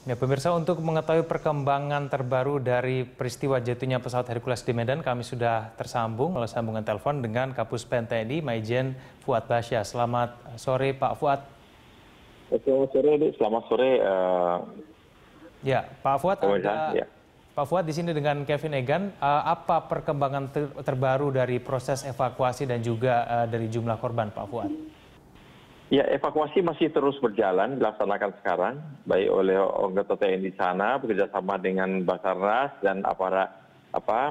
Ya, pemirsa, untuk mengetahui perkembangan terbaru dari peristiwa jatuhnya pesawat Hercules di Medan, kami sudah tersambung melalui sambungan telepon dengan Kapus Pen TNI, Maijen Fuad Basya. Selamat sore, Pak Fuad. Selamat sore, Selamat sore. Ya, Pak Fuad, Pemirsa, ya. Pak Fuad di sini dengan Kevin Egan. Apa perkembangan terbaru dari proses evakuasi dan juga dari jumlah korban, Pak Fuad? Ya, evakuasi masih terus berjalan, dilaksanakan sekarang, baik oleh anggota TNI di sana, bekerjasama dengan Basarnas dan aparat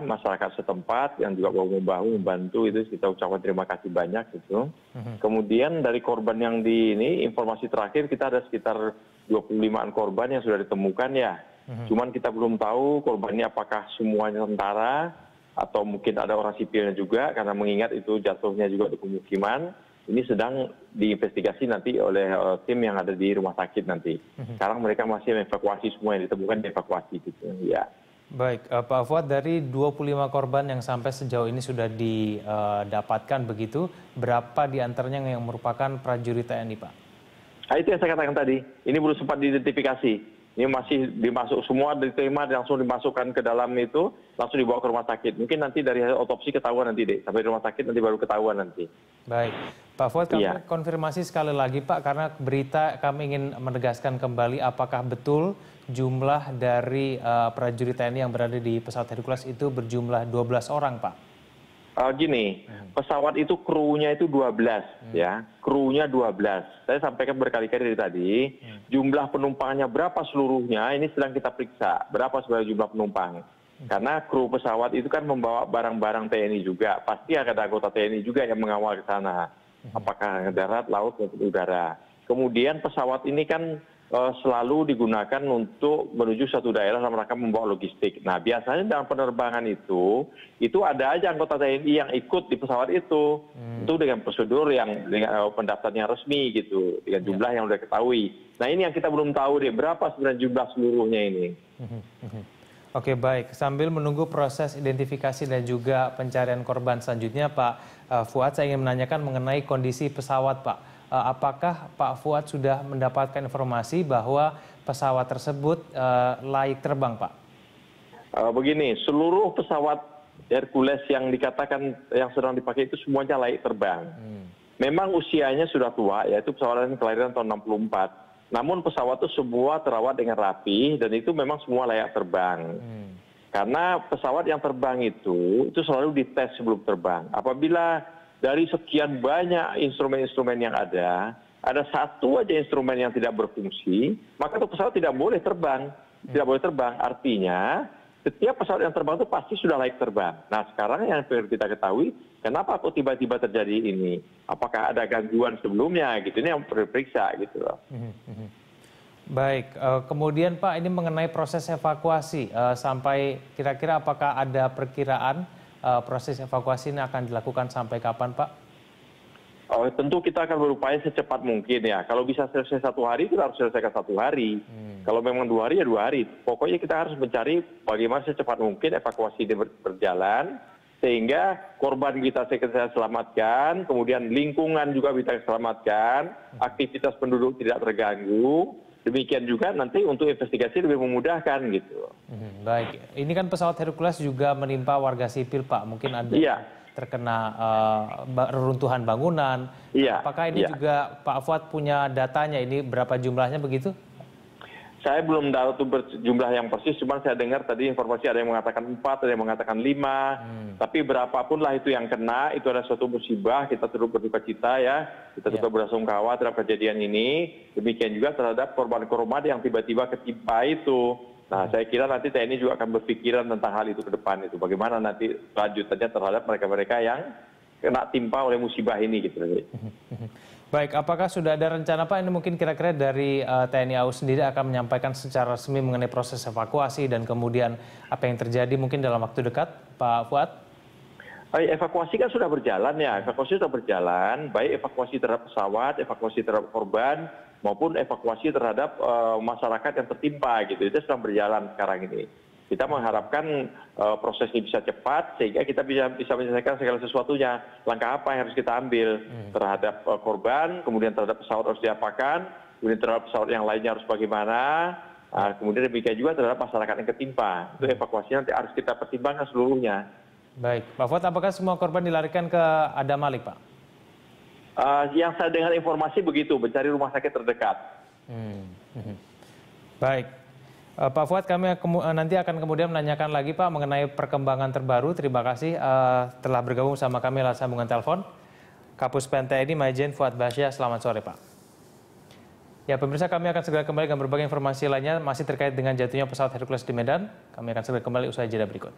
masyarakat setempat yang juga bahu-membahu membantu. Itu kita ucapkan terima kasih banyak gitu. Kemudian dari korban yang di ini, informasi terakhir kita ada sekitar 25-an korban yang sudah ditemukan ya. Cuman kita belum tahu korbannya apakah semuanya tentara atau mungkin ada orang sipilnya juga, karena mengingat itu jatuhnya juga di pemukiman. Ini sedang diinvestigasi nanti oleh tim yang ada di rumah sakit nanti. Sekarang mereka masih mengevakuasi semua yang ditemukan, dievakuasi gitu ya. Baik, Pak Fuad, dari 25 korban yang sampai sejauh ini sudah didapatkan begitu, berapa diantaranya yang merupakan prajurit TNI, Pak? Nah, itu yang saya katakan tadi, ini belum sempat diidentifikasi. Ini masih dimasuk semua, diterima, langsung dimasukkan ke dalam itu, langsung dibawa ke rumah sakit. Mungkin nanti dari otopsi ketahuan nanti deh, sampai di rumah sakit nanti baru ketahuan nanti. Baik, Pak Fuad, kami konfirmasi sekali lagi Pak, karena berita kami ingin menegaskan kembali apakah betul jumlah dari prajurit TNI yang berada di pesawat Hercules itu berjumlah 12 orang, Pak? Gini, pesawat itu krunya itu 12 ya, krunya 12. Saya sampaikan berkali-kali dari tadi, jumlah penumpangnya berapa seluruhnya ini sedang kita periksa, berapa sebenarnya jumlah penumpang. Karena kru pesawat itu kan membawa barang-barang TNI juga, pasti ada anggota TNI juga yang mengawal ke sana, apakah darat, laut, maupun udara. Kemudian pesawat ini kan selalu digunakan untuk menuju satu daerah dalam rangka membawa logistik. Nah, biasanya dalam penerbangan itu ada aja anggota TNI yang ikut di pesawat itu dengan prosedur yang dengan pendaftaran resmi gitu, dengan jumlah yang sudah ketahui. Nah, ini yang kita belum tahu deh, berapa sebenarnya jumlah seluruhnya ini. Oke, baik. Sambil menunggu proses identifikasi dan juga pencarian korban selanjutnya, Pak Fuad, saya ingin menanyakan mengenai kondisi pesawat, Pak. Apakah Pak Fuad sudah mendapatkan informasi bahwa pesawat tersebut layak terbang, Pak? Begini, seluruh pesawat Hercules yang dikatakan yang sedang dipakai itu semuanya layak terbang. Memang usianya sudah tua, yaitu pesawat kelahiran tahun 64. Namun pesawat itu semua terawat dengan rapi dan itu memang semua layak terbang. Karena pesawat yang terbang itu selalu dites sebelum terbang. Apabila dari sekian banyak instrumen-instrumen yang ada satu aja instrumen yang tidak berfungsi, maka itu pesawat tidak boleh terbang. Tidak boleh terbang, artinya setiap pesawat yang terbang itu pasti sudah layak terbang. Nah, sekarang yang perlu kita ketahui, kenapa kok tiba-tiba terjadi ini? Apakah ada gangguan sebelumnya? Gitu, ini yang perlu diperiksa gitu loh. Baik, kemudian Pak, ini mengenai proses evakuasi, sampai kira-kira apakah ada perkiraan proses evakuasi ini akan dilakukan sampai kapan, Pak? Tentu kita akan berupaya secepat mungkin ya. Kalau bisa selesai 1 hari, kita harus selesaikan 1 hari. Kalau memang 2 hari, ya 2 hari. Pokoknya kita harus mencari bagaimana secepat mungkin evakuasi ini berjalan, sehingga korban kita selamatkan, kemudian lingkungan juga bisa selamatkan, aktivitas penduduk tidak terganggu. Demikian juga nanti untuk investigasi lebih memudahkan gitu. Baik, ini kan pesawat Hercules juga menimpa warga sipil, Pak. Mungkin ada terkena reruntuhan bangunan. Apakah ini juga Pak Fuad punya datanya, ini berapa jumlahnya begitu? Saya belum tahu jumlah yang persis, cuma saya dengar tadi informasi ada yang mengatakan 4, ada yang mengatakan 5. Tapi berapapun lah itu yang kena, itu adalah suatu musibah, kita turut berduka cita ya. Kita turut belasungkawa terhadap kejadian ini. Demikian juga terhadap korban-korban yang tiba-tiba ketimpa itu. Nah, saya kira nanti TNI juga akan berpikiran tentang hal itu ke depan itu. Bagaimana nanti lanjutannya terhadap mereka-mereka yang kena timpa oleh musibah ini gitu. Baik, apakah sudah ada rencana Pak, ini mungkin kira-kira dari TNI AU sendiri akan menyampaikan secara resmi mengenai proses evakuasi dan kemudian apa yang terjadi mungkin dalam waktu dekat, Pak Fuad? Evakuasi kan sudah berjalan ya, evakuasi sudah berjalan, baik evakuasi terhadap pesawat, evakuasi terhadap korban, maupun evakuasi terhadap masyarakat yang tertimpa gitu, itu sedang berjalan sekarang ini. Kita mengharapkan proses ini bisa cepat sehingga kita bisa menyelesaikan segala sesuatunya. Langkah apa yang harus kita ambil terhadap korban, kemudian terhadap pesawat harus diapakan, kemudian terhadap pesawat yang lainnya harus bagaimana, Kemudian demikian juga terhadap masyarakat yang ketimpa. Itu evakuasi nanti harus kita pertimbangkan seluruhnya. Baik, Pak Fuad, apakah semua korban dilarikan ke Adam Malik, Pak? Yang saya dengar informasi begitu, mencari rumah sakit terdekat. Baik, Pak Fuad, kami nanti akan kemudian menanyakan lagi, Pak, mengenai perkembangan terbaru. Terima kasih telah bergabung sama kami lewat sambungan telepon. Kapus Pen TNI Majen Fuad Bashya, selamat sore, Pak. Ya, pemirsa, kami akan segera kembali dengan berbagai informasi lainnya masih terkait dengan jatuhnya pesawat Hercules di Medan. Kami akan segera kembali usai jeda berikut.